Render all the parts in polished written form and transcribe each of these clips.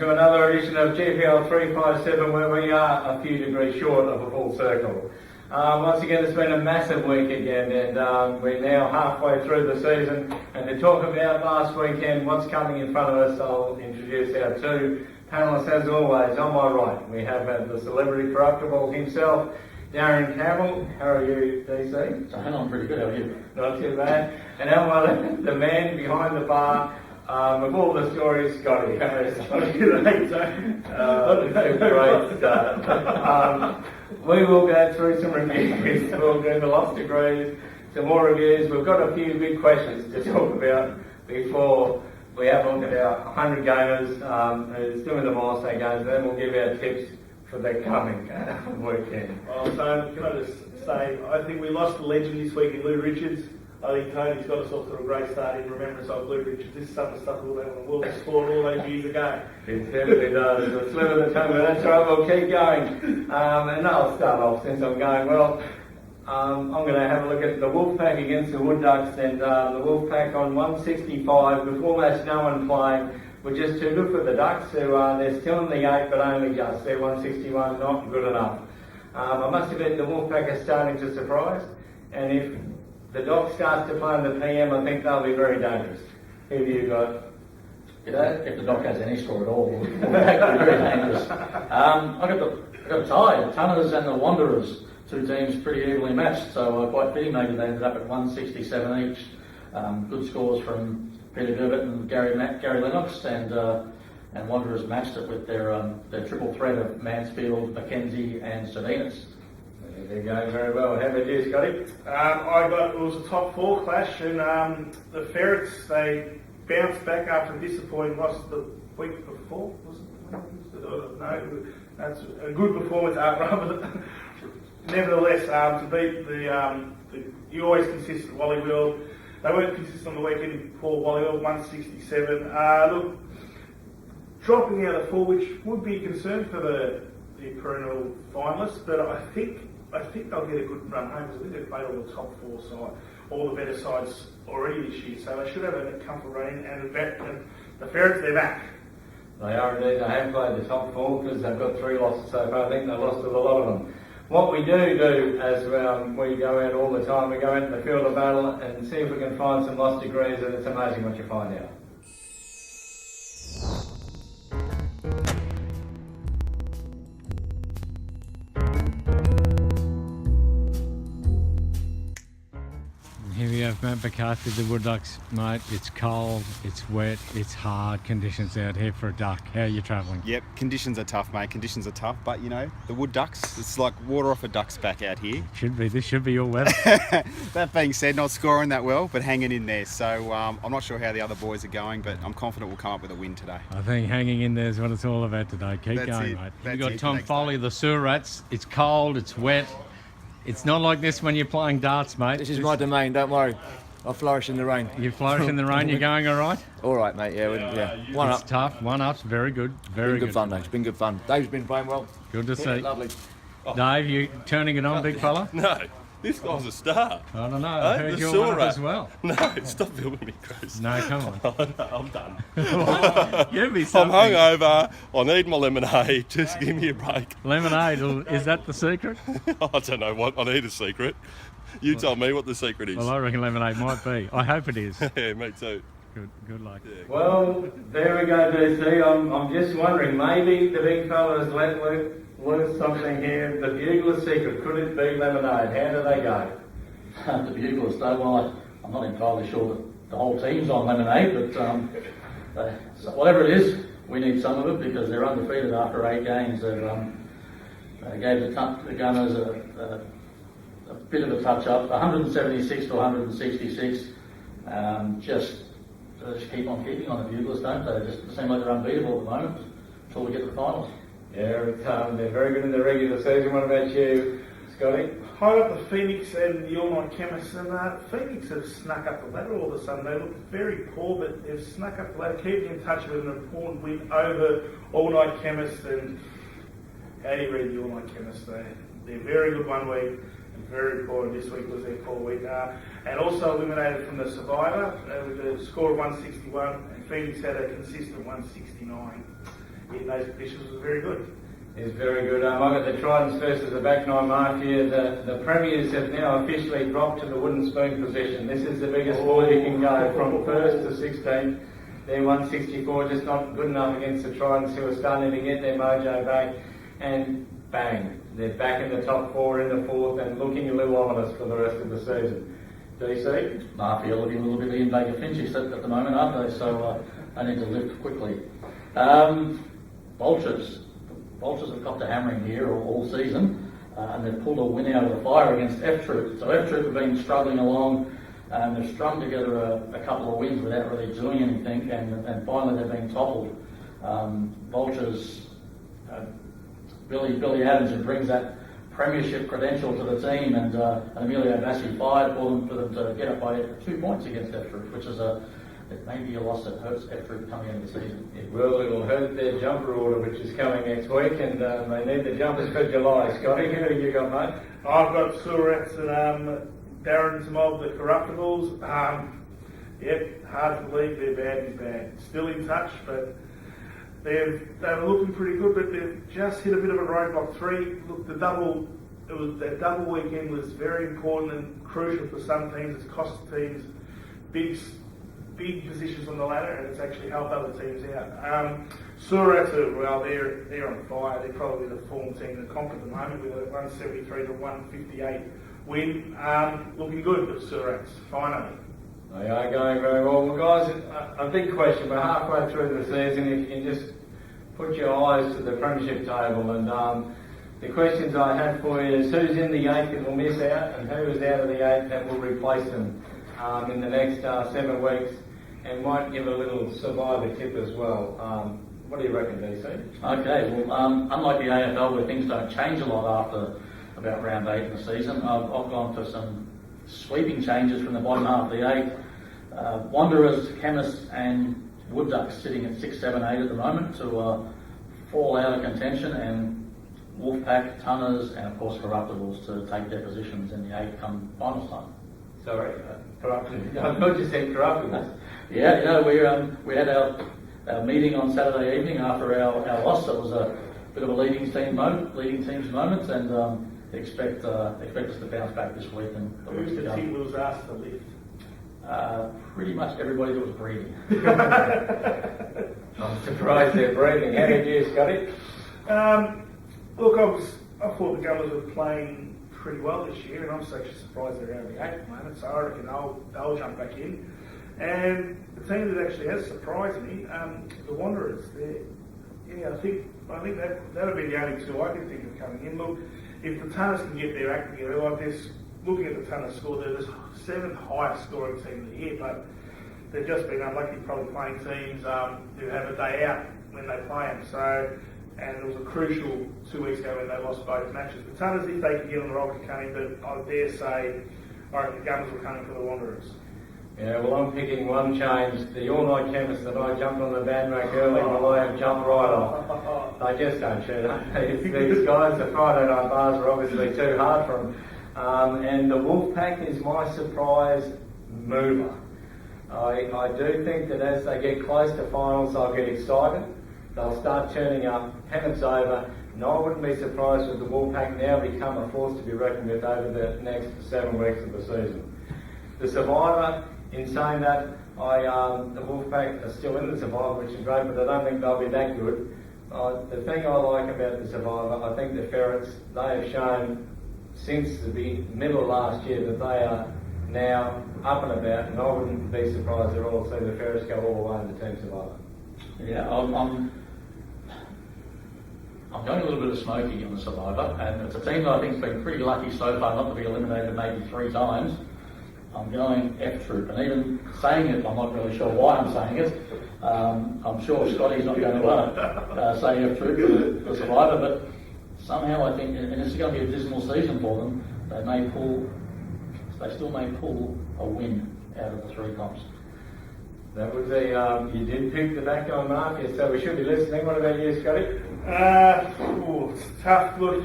to another edition of GPL 357, where we are a few degrees short of a full circle. Once again, it's been a massive week again, and we're now halfway through the season. And to talk about last weekend, what's coming in front of us, I'll introduce our two panellists as always. On my right, we have the celebrity corruptible himself, Darren Campbell. How are you, DC? I'm pretty good. How are you? Not too bad. And on my left, the man behind the bar. With all the stories, Scotty. Great start. We will go through some reviews. We'll do the lost degrees, some more reviews. We've got a few big questions to talk about before we have a look at our 100 gamers who's doing the milestone games. Then we'll give our tips for the coming weekend. So can I just say, I think we lost a legend this week in Lou Richards. I think Tony's got us off to a great start in remembrance of Lou Richards. This is some of the stuff we were on the world of sport all those years ago. It definitely does. It's a slip of the tongue, but that's right, we'll keep going. And I'll start off since I'm going. Well, I'm going to have a look at the Wolfpack against the Wood Ducks, and the Wolfpack on 165. Before match, no one playing. We're just too good for the Ducks, who they're still in the 8, but only just. They're 161, not good enough. I must admit the Wolfpack are starting to surprise, and if the Doc starts to play in the PM, I think they'll be very dangerous. Who have you got? If the Doc has any score at all, we'll be very dangerous. I've got a tie, the Tunners and the Wanderers, two teams pretty evenly matched, so quite fitting maybe they ended up at 167 each. Good scores from Peter Durbett and Gary Lennox, and Wanderers matched it with their triple threat of Mansfield, Mackenzie and Sadinas. They're going very well. How about you, Scotty? It was a top 4 clash, and the Ferrets, they bounced back after a disappointing loss the week before. Was it? No, that's a good performance. Nevertheless, to beat the you always consistent Wallywell. They weren't consistent on the weekend before Wallywell, 167. Look, dropping out of 4, which would be a concern for the perennial finalists, but I think they'll get a good run home because I think they've played all the top 4 sides, all the better sides already this year, so they should have a comfort running. And the Ferrets, they're back. They are indeed. They have played the top 4 because they've got 3 losses so far. I think they lost with a lot of them. What we do as we go out all the time, we go into the field of battle and see if we can find some lost degrees, and it's amazing what you find out. Here we have Matt McCarthy, the Wood Ducks. Mate, it's cold, it's wet, it's hard conditions out here for a duck. How are you travelling? Yep, conditions are tough, mate. Conditions are tough, but you know, the Wood Ducks, it's like water off a duck's back out here. This should be your weather. That being said, not scoring that well, but hanging in there. So I'm not sure how the other boys are going, but I'm confident we'll come up with a win today. I think hanging in there is what it's all about today. Keep going, mate. You've got Tom Foley, the Sewer Rats. It's cold, it's wet. It's not like this when you're playing darts, mate. This is my domain, don't worry. I flourish in the rain. You flourish in the rain, you're going all right? All right, mate, yeah. One it's up. Tough, 1-up's very good, very good fun, though. It's been good fun. Dave's been playing well. Good to see. Lovely. Dave, you turning it on, big fella? No, this guy's a star. I don't know, I heard you're one up as well. No, stop filming me, Chris. No, come on. Oh, no, I'm done. Give me I'm something. hungover, I need my lemonade, just give me a break. Lemonade, is that the secret? I don't know what, I need a secret. You tell me what the secret is. Well, I reckon lemonade might be. I hope it is. Yeah, me too. Good luck. Yeah. Well, there we go, DC. I'm just wondering, maybe the big fella has let loose something here. The Bugler's secret, could it be lemonade? How do they go? The Buglers, though, well, I'm not entirely sure that the whole team's on lemonade, but so whatever it is, we need some of it because they're undefeated after 8 games. They gave the Gunners a bit of a touch up, 176 to 166. Just keep on keeping on the Buglers, don't they? They just seem like they're unbeatable at the moment until we get to the finals. Yeah, they're very good in the regular season. What about you, Scotty? I got the Phoenix and the All Night Chemists, and Phoenix have snuck up the ladder all of a sudden. They look very poor, but they've snuck up the ladder, keeping in touch with an important win over All Night Chemists. And how do you read the All Night Chemists? They're very good one week. Very poor, and this week was their poor week. And also eliminated from the Survivor with a score of 161, and Phoenix had a consistent 169. in those conditions was very good. Is very good. I got the Tridents versus the back nine Mafia. The premiers have now officially dropped to the wooden spoon position. This is the biggest ball you can go from 1st to 16th. They're 164, just not good enough against the Tridents, who are starting to get their mojo back. And bang, they're back in the top 4 in the 4th and looking a little ominous for the rest of the season. DC? Mafia looking a little bit Ian Baker Finchies at the moment, aren't they? So they need to lift quickly. Vultures have copped a hammering here all season, and they've pulled a win out of the fire against F Troop. So F Troop have been struggling along, and they've strung together a couple of wins without really doing anything, and finally they've been toppled. Vultures, Billy Adams, who brings that premiership credential to the team, and Emilio Bassi fired for them to get up by 2 points against F Troop, which is it may be a loss that hurts F Troop coming into the season. It will hurt their jumper order, which is coming next week, and they need the jumpers for July. Scotty, who have you got, mate? I've got Surats and Darren's mob, the Corruptibles. Yep, hard to believe they're bad. Still in touch, but they were looking pretty good, but they've just hit a bit of a roadblock. Look, that double weekend was very important and crucial for some teams. It's cost teams big positions on the ladder, and it's actually helped other teams out. Surats, well, they're on fire. They're probably the form team in the comp at the moment with a 173 to 158 win. Looking good for Surats, finally. They are going very well. Well, guys, a big question. We're halfway through the season. If you can just put your eyes to the premiership table, and the questions I have for you is who's in the 8 that will miss out, and who is out of the 8 that will replace them in the next 7 weeks, and might give a little survivor tip as well. What do you reckon, DC? Okay, well, unlike the AFL where things don't change a lot after about round 8 in the season, I've gone for some sweeping changes from the bottom half of the 8. Wanderers, Chemists and Wood Ducks sitting at 6, 7, 8 at the moment to fall out of contention, and Wolfpack, Tunners and of course Corruptibles to take their positions in the 8 come finals time. Sorry, Corruptibles. I thought you said Corruptibles. Yeah, you know, we had our meeting on Saturday evening after our loss. It was a bit of a leading teams moment, and expect us to bounce back this week and the weeks to Who's the team that was asked to lift? Pretty much everybody that was breathing. I'm surprised they're breathing. How did you, Scotty? Look, I thought the Gunners were playing pretty well this year, and I'm actually surprised they're out of the 8 at the moment, so I reckon they'll jump back in. And the team that actually has surprised me, the Wanderers. I think that would be the only 2 I can think of coming in. Look, if the Tunners can get their act together, like this, looking at the Tunners score, they're the 7th highest scoring team of the year, but they've just been unlucky probably playing teams who have a day out when they play them. So, and it was a crucial 2 weeks ago when they lost both matches. The Tunners, if they can get on the roll, can come in, but I dare say, I reckon the Gunners will come in for the Wanderers. Yeah, well, I'm picking one change. The all-night Chemist that I jumped on the bandwagon early, well, I have jumped right off. They just don't shoot up. These guys, the Friday night bars are obviously too hard for them. And the Wolfpack is my surprise mover. I do think that as they get close to finals, they'll get excited. They'll start turning up. Penance over. And I wouldn't be surprised if the Wolfpack now become a force to be reckoned with over the next 7 weeks of the season. The Survivor, in saying that, the Wolfpack are still in the Survivor, which is great, but I don't think they'll be that good. The thing I like about the Survivor, I think the Ferrets, they have shown since the middle of last year that they are now up and about, and I wouldn't be surprised at all to see the Ferrets go all the way in the Team Survivor. Yeah, I'm going a little bit of smoky on the Survivor, and it's a team that I think has been pretty lucky so far not to be eliminated maybe 3 times. I'm going F Troop, and even saying it, I'm not really sure why I'm saying it. I'm sure Scotty's not going to say F Troop for Survivor, but somehow I think, and it's going to be a dismal season for them, they still may pull a win out of the 3 comps. That was you did pick the back on Mafia, so we should be listening. What about you, Scotty? It's tough. Look,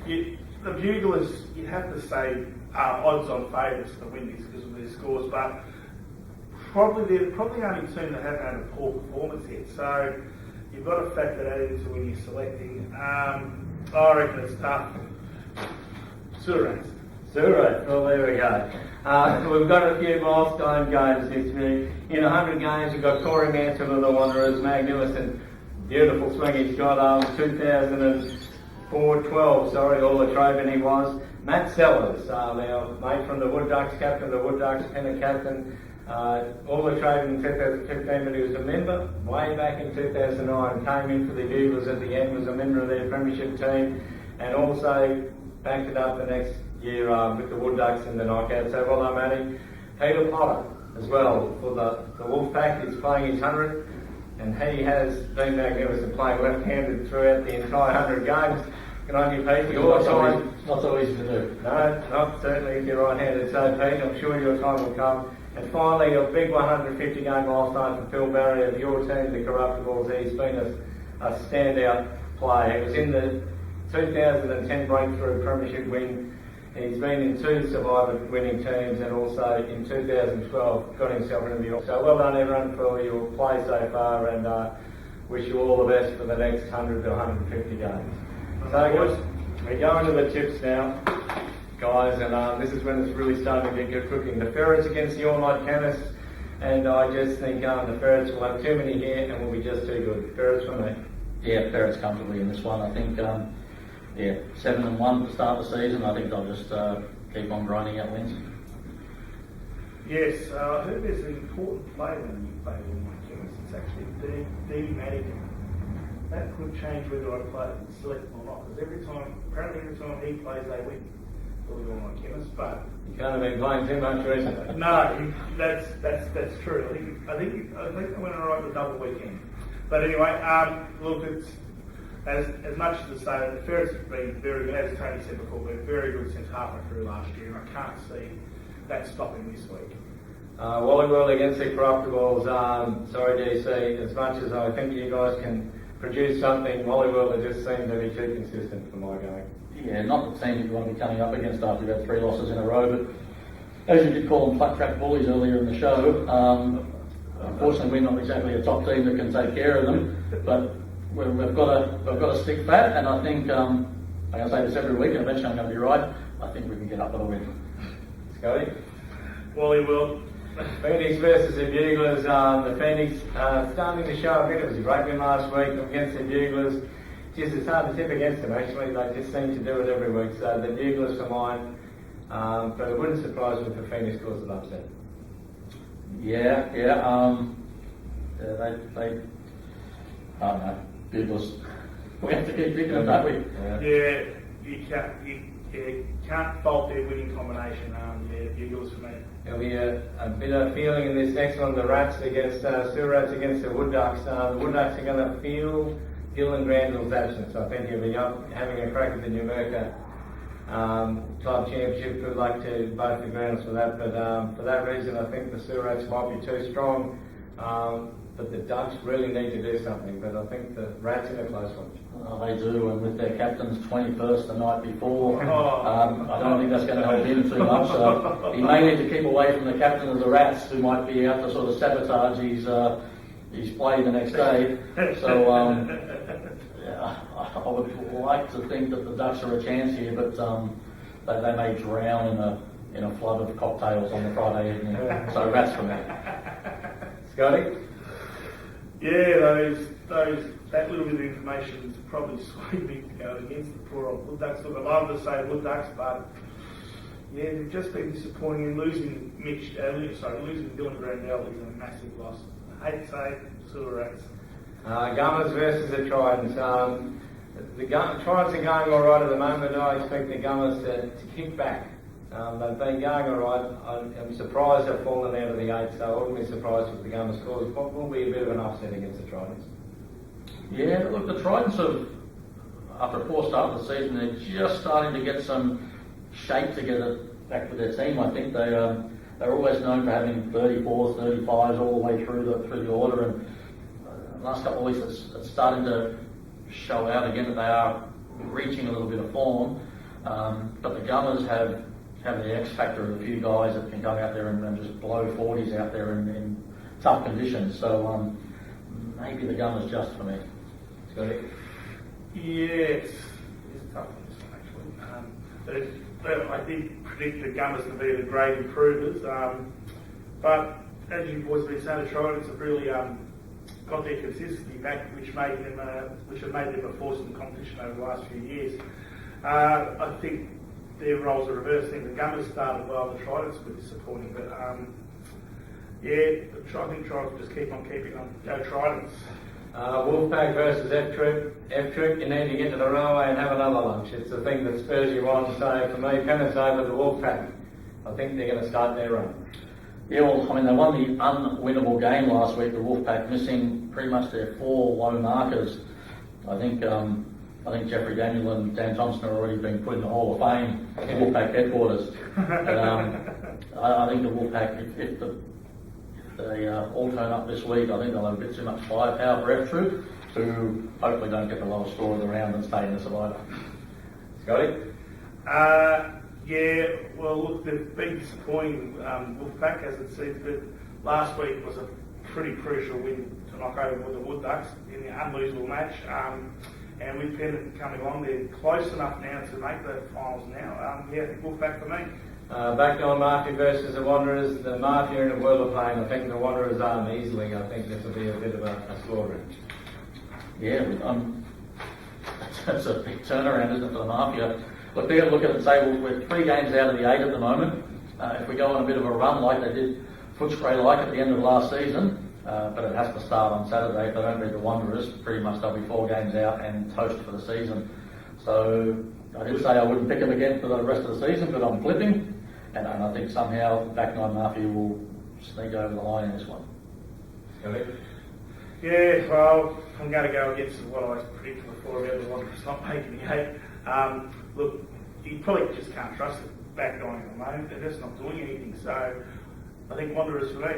the Buglers, you have to say, odds-on favourites to win this because of their scores, but they're probably the only team that haven't had a poor performance yet. So you've got to factor that into when you're selecting. I reckon it's tough. Surats. Surats, well there we go. We've got a few milestone games this week. In 100 games we've got Corey Mansell of the Wanderers, magnificent, beautiful swing he's got, 2004-12, all the Latrobe he was. Matt Sellers, our mate from the Wood Ducks, captain of the Wood Ducks, pennant captain, all the Latrobe in 2015, but he was a member way back in 2009, came in for the Buglers at the end, was a member of their premiership team, and also backed it up the next year with the Wood Ducks in the knockout. So well done, Matty. Peter Potter as well for the Wolfpack. He's playing his 100, and he has been magnificent, playing left-handed throughout the entire 100 games. Good on you, Pete. Your time. It's not so easy to do. No, not certainly if you're right-handed. So, Pete, I'm sure your time will come. And finally, a big 150-game milestone for Phil Barry of your team, the Corruptibles. He's been a standout player. He was in the 2010 breakthrough premiership win. He's been in 2 Survivor winning teams, and also in 2012 got himself into the York. So well done everyone for your play so far, and wish you all the best for the next 100 to 150 games. So guys, we're going to the tips now, guys, and this is when it's really starting to get good cooking. The Ferrets against the all-night chemists, and I just think the Ferrets will have too many here and will be just too good. Ferrets for me. Yeah, Ferrets comfortably in this one. I think, 7-1 to start the season. I think they'll just keep on grinding out wins. Yes, I heard there's an important player when you play all-night chemists. It's actually D. Madigan. That could change whether I select him or not, because apparently every time he plays, they win for the all-night chemists. But You can't have been playing too much recently. no, that's true. I think they went alright the double weekend. But anyway, look, it's as much as to say that the Ferrets have been very good, as Tony said before, been very good since halfway through last year, and I can't see that stopping this week. Wally World against the Corruptibles. Sorry, DC. As much as I think you guys can produce something, Wally World just seemed to be too consistent for my going. Yeah, not the team that you want to be coming up against after you've had 3 losses in a row, but as you did call them flat track bullies earlier in the show, unfortunately we're not exactly a top team that can take care of them, but we've got to stick fat, and I think, I say this every week, and eventually I'm going to be right, I think we can get up with a win. Scotty? Wally will. Phoenix versus the Buglers. The Phoenix starting to show a bit. It was a great win last week against the Buglers. Just it's hard to tip against them actually. They just seem to do it every week. So the Buglers for mine. But it wouldn't surprise me if the Phoenix scores an upset. Yeah, they I don't know, Buglers. We have to keep picking them, don't we? Yeah, you can't fault their winning combination. Buglers for me. There'll be a bit of feeling in this next one. The Rats against Surats against the Wood Ducks. The Wood Ducks are going to feel Dylan Granville's absence. I think he'll be having a crack at the Numurkah Club Championship. Good luck to both the grounds for that. But for that reason, I think the Surats might be too strong. But the Ducks really need to do something. But I think the Rats in a close one. Oh, they do, and with their captain's 21st the night before, I don't think that's going to help him too much. So he may need to keep away from the captain of the Rats, who might be out to sort of sabotage his play the next day. So I would like to think that the Ducks are a chance here, but they may drown in a flood of cocktails on the Friday evening. So Rats for me. Scotty? Yeah, that little bit of information has probably swayed me to go against the poor old Wood Ducks. Look, I love to say Wood Ducks, but yeah, they've just been disappointing, and losing Dylan Grandell is a massive loss. I hate to say Sewer Rats. Gummers versus the Tridents. The Tridents are going all right at the moment. I expect the Gummers to kick back. They've been going all right. I'm surprised they've fallen out of the 8, so I wouldn't be surprised if the Gummers scores. What will be a bit of an upset against the Tridents? Yeah, look, the Tridents have, after a poor start of the season, they're just starting to get some shape together back with their team. I think they're always known for having 34s, 35s all the way through the order, and the last couple of weeks it's starting to show out again that they are reaching a little bit of form. But the Gummers have the X factor of a few guys that can go out there and just blow 40s out there in tough conditions. So maybe the Gummers just for me. Scotty? Yes, it's a tough one, this one actually. But I did predict the Gunners to be the great improvers, but as you boys have been saying, the Tridents have really got their consistency back, which have made them a force in the competition over the last few years. I think their roles are reversed. I think the Gunners started well, the Tridents were disappointing, but yeah, I think Tridents just keep on keeping on. Go Tridents. Wolfpack versus F-Troop, you need to get to the railway and have another lunch. It's the thing that spurs you on. So for me, Penrith's over the Wolfpack. I think they're going to start their run. Yeah, well, I mean, they won the unwinnable game last week, the Wolfpack, missing pretty much their 4 low markers. I think Jeffrey Daniel and Dan Thompson have already been put in the Hall of Fame at Wolfpack headquarters. But, I think the Wolfpack, if they all turn up this week, I think they'll have a bit too much firepower for F-Troop, who hopefully don't get the lowest score of the round and stay in the Survivor. Scotty? Yeah, well, look, they've been disappointing, Wolfpack, as it seems, but last week was a pretty crucial win to knock over the Wood Ducks in the unlosable match. And with Penrith coming along, they're close enough now to make the finals now. Yeah, I think Wolfpack for me. Back on Mafia versus the Wanderers. The Mafia in a world of pain. I think the Wanderers arm easily. I think this will be a bit of a slaughtering. Yeah, that's a big turnaround, isn't it, for the Mafia? Look, they're going to look at it and say, well, we're 3 games out of the 8 at the moment. If we go on a bit of a run like they did Footscray like at the end of last season, but it has to start on Saturday. If they don't beat the Wanderers, pretty much they'll be 4 games out and toast for the season. So I did say I wouldn't pick them again for the rest of the season, but I'm flipping. And I think somehow back 9 Mafia will sneak over the line in this one. Yeah, well, I'm going to go against what I predicted before about the Wanderers not making the 8. Look, you probably just can't trust the back 9 at the moment. They're just not doing anything. So I think Wanderers for me.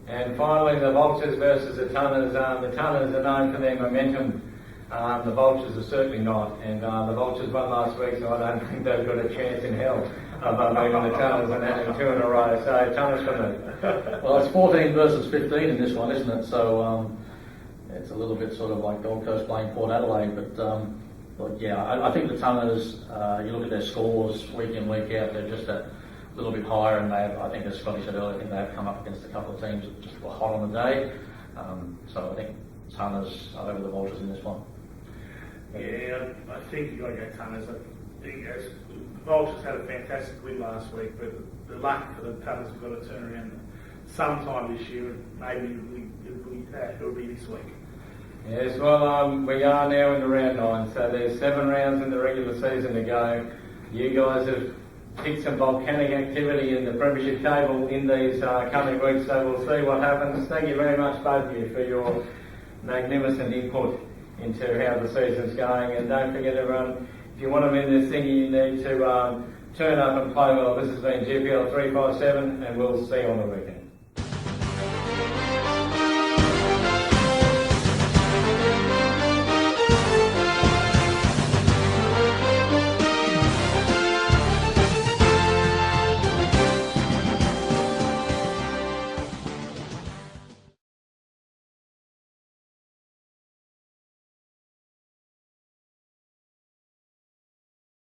And finally, the Vultures versus the Tunners. The Tunners are known for their momentum. The Vultures are certainly not. And the Vultures won last week, so I don't think they've got a chance in hell of beating the Tunners and having 2 in a row. So Tunners for me. Well, it's 14 versus 15 in this one, isn't it? So it's a little bit sort of like Gold Coast playing Port Adelaide. But yeah, I think the Tunners, you look at their scores week in, week out, they're just a little bit higher, and I think, as Scotty said earlier, I think they have come up against a couple of teams that just were hot on the day. So I think Tunners are over the Vultures in this one. Yeah, I think you've got to go Tunners. I think as the Vultures had a fantastic win last week, but the luck for the Tunners have got to turn around sometime this year, and maybe it'll be this week. Yes, well, we are now into round 9, so there's 7 rounds in the regular season to go. You guys have kicked some volcanic activity in the premiership table in these coming weeks, so we'll see what happens. Thank you very much, both of you, for your magnificent input into how the season's going. And don't forget, everyone, if you want to win this thing, you need to turn up and play well. This has been GPL 357, and we'll see you on the weekend.